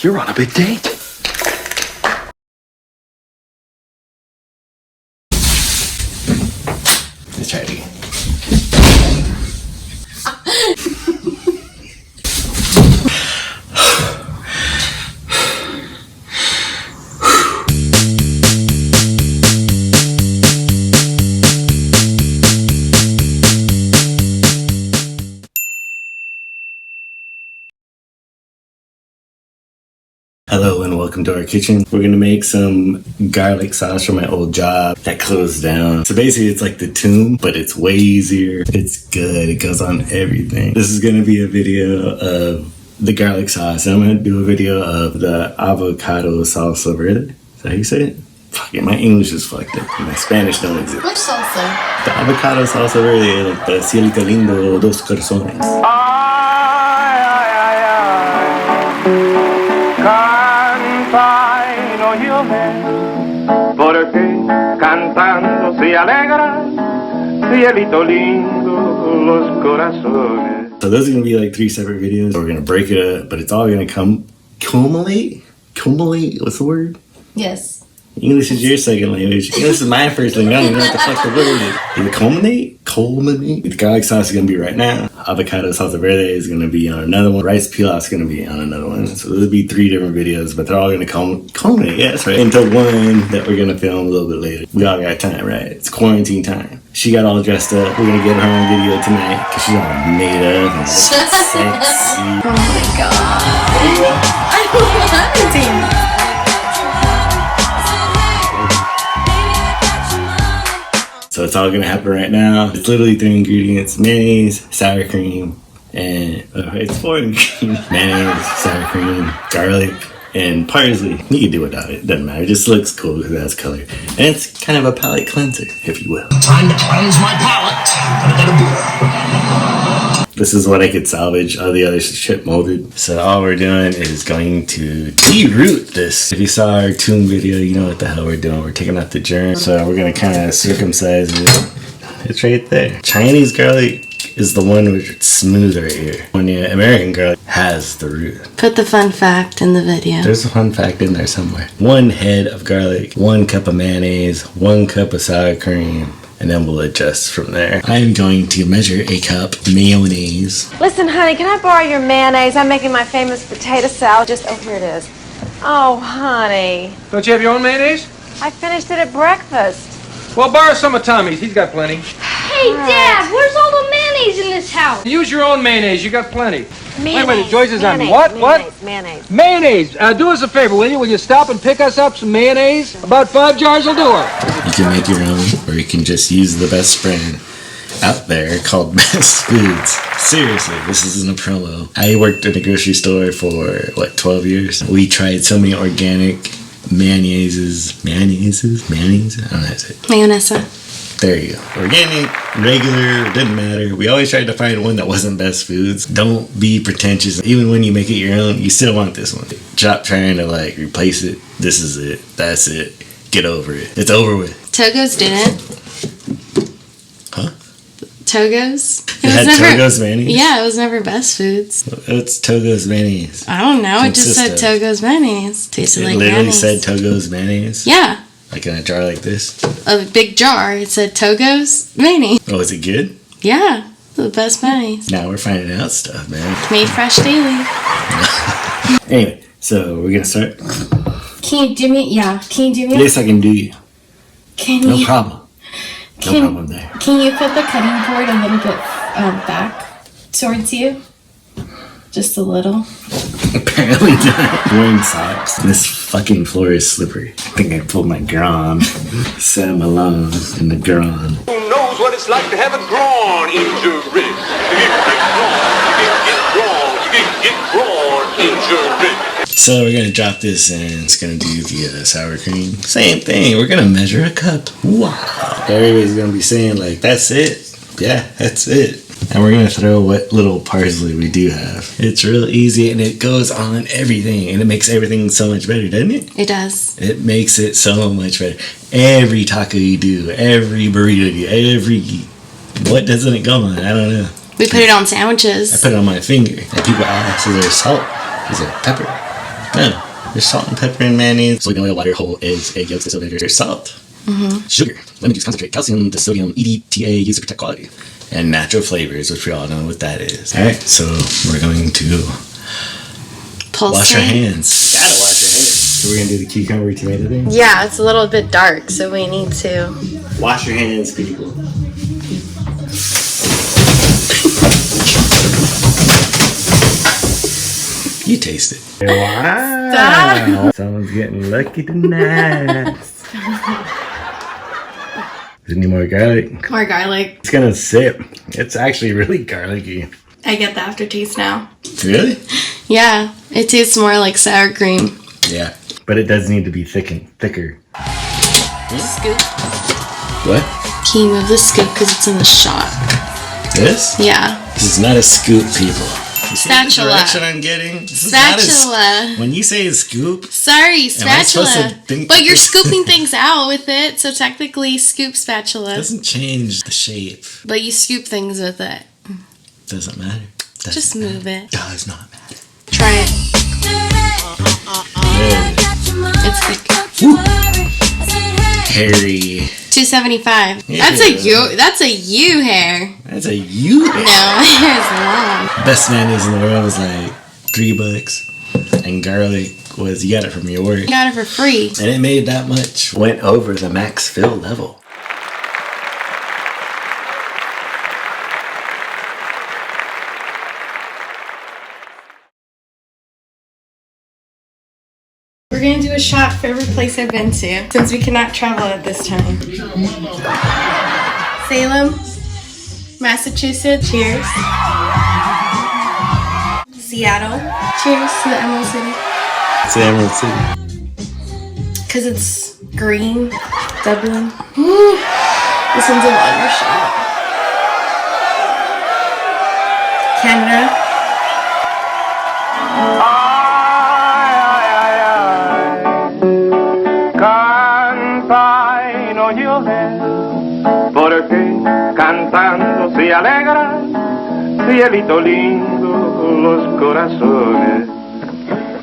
You're on a big date. Let's try it again. Hello and welcome to our kitchen. We're gonna make some garlic sauce from my old job that closed down. So basically it's like the Toum, but it's way easier. It's good, it goes on everything. This is gonna be a video of the garlic sauce. I'm gonna do a video of the avocado salsa verde. Is that how you say it? Fuck it, my English is fucked up. My Spanish don't exist. Which salsa? The avocado salsa verde, like the cielito lindo dos corazones. Porque cantando se alegra, cielito lindo, los corazones. So those are gonna be like 3 separate videos. We're gonna break it up, but it's all gonna culminate? Culminate? What's the word? Yes. English is your second language. English is my first language. I don't even know what the fuck the word is. Is it culminate? Culminate? The garlic sauce is gonna be right now. Avocado salsa verde is gonna be on another one. Rice pilaf is gonna be on another one. So there'll be 3 different videos, but they're all gonna culminate. Yeah, that's right. Into one that we're gonna film a little bit later. We all got time, right? It's quarantine time. She got all dressed up. We're gonna get her on video tonight because she's all made up and sexy. Oh my god. I love it. So it's all gonna happen right now. It's literally 3 ingredients: mayonnaise, sour cream, and it's 4 ingredients: mayonnaise, sour cream, garlic, and parsley. You can do without it, doesn't matter. It just looks cool because it has color. And it's kind of a palate cleanser, if you will. Time to cleanse my palate. This is what I could salvage. All the other shit molded. So all we're doing is going to de-root this. If you saw our Toum video, you know what the hell we're doing. We're taking out the germ. So we're gonna kind of circumcise it. It's right there. Chinese garlic is the one which it's smooth right here. When the American garlic has the root. Put the fun fact in the video. There's a fun fact in there somewhere. 1 head of garlic, 1 cup of mayonnaise, 1 cup of sour cream, and then we'll adjust from there. I'm going to measure a cup mayonnaise. Listen, honey, can I borrow your mayonnaise? I'm making my famous potato salad. Oh, here it is. Oh, honey. Don't you have your own mayonnaise? I finished it at breakfast. Well, borrow some of Tommy's. He's got plenty. Hey, Dad, where's all the mayonnaise in this house? Use your own mayonnaise. You got plenty. Mayonnaise. Wait, Joyce is on me. Mayonnaise, What? Mayonnaise. Mayonnaise. Do us a favor, will you? Will you stop and pick us up some mayonnaise? About 5 jars will do it. You can make your own, or you can just use the best brand out there called Best Foods. Seriously, this isn't a promo. I worked in a grocery store for, 12 years. We tried so many organic mayonnaises? Mayonnaise? I don't know how to say it. Mayonnaise. There you go. Organic, regular, didn't matter. We always tried to find one that wasn't Best Foods. Don't be pretentious. Even when you make it your own, you still want this one. Stop trying to replace it. This is it. That's it. Get over it. It's over with. Togo's didn't. Huh? Togo's? It had Togo's mayonnaise? Yeah, it was never Best Foods. What's Togo's mayonnaise? I don't know. It just said Togo's mayonnaise. Tasted like literally mayonnaise. said Togo's mayonnaise? Yeah. Like in a jar like this? A big jar. It said Togo's mayonnaise. Oh, is it good? Yeah. The best mayonnaise. Now we're finding out stuff, man. Made fresh daily. Anyway, so we're going to start. Can you do me? Yeah. Can you do me? Yes, I can do you. Can No you? problem. No problem there. Can you put the cutting board a little bit back towards you? Just a little. Apparently not. Wearing socks. This fucking floor is slippery. I think I pulled my groin. Sam alone in the groin. Who knows what it's like to have a groin injury? You get groin injury. So we're gonna drop this in. It's gonna do the sour cream. Same thing. We're gonna measure a cup. Wow. Everybody's gonna be saying that's it. Yeah, that's it. And we're gonna throw what little parsley we do have. It's real easy and it goes on everything and it makes everything so much better, doesn't it? It does. It makes it so much better. Every taco you do, every burrito you do, what doesn't it go on? I don't know. We put it on sandwiches. I put it on my finger and people ask, is there salt? Is there pepper? No, there's salt and pepper and mayonnaise, soybean oil, water, whole eggs, egg yolks, distilled vinegar, salt, sugar, lemon juice concentrate, calcium, disodium, EDTA, used to protect quality, and natural flavors, which we all know what that is. All right, so we're going to wash our hands. Gotta wash your hands. So we're gonna do the cucumber tomato thing. Yeah, it's a little bit dark, so we need to Wash your hands, people. You taste it. Wow. Stop. Someone's getting lucky tonight. Is any more garlic? More garlic. It's gonna sip. It's actually really garlicky. I get the aftertaste now. Really? Yeah, it tastes more like sour cream. Yeah. But it does need to be thicker. Scoop. What? Can you move the scoop because it's in the shot? This? Yeah. This is not a scoop, people. You see Spatula. the direction I'm getting? This is Spatula. Not when you say a scoop, Sorry, am I supposed spatula. to think But that you're this- scooping things out with it, so technically scoop spatula. doesn't change the shape. But you scoop things with it. Doesn't matter. Doesn't Just move it. Does not matter. Try it. Good. It's thick. Hairy. $2.75. Yeah. That's a you hair. That's a you. No, my hair is long. Best mayonnaise in the world was like $3, and garlic was you got it from your work, You got it for free. and it made that much. Went over the max fill level. We're gonna do a shot for every place I've been to, since we cannot travel at this time. Salem, Massachusetts. Cheers. Seattle. Cheers to the Emerald City. It's Emerald City. Because it's green. Dublin. This one's a longer shot. Canada. Canta y no llores, porque cantando se alegra, cielito lindo, los corazones.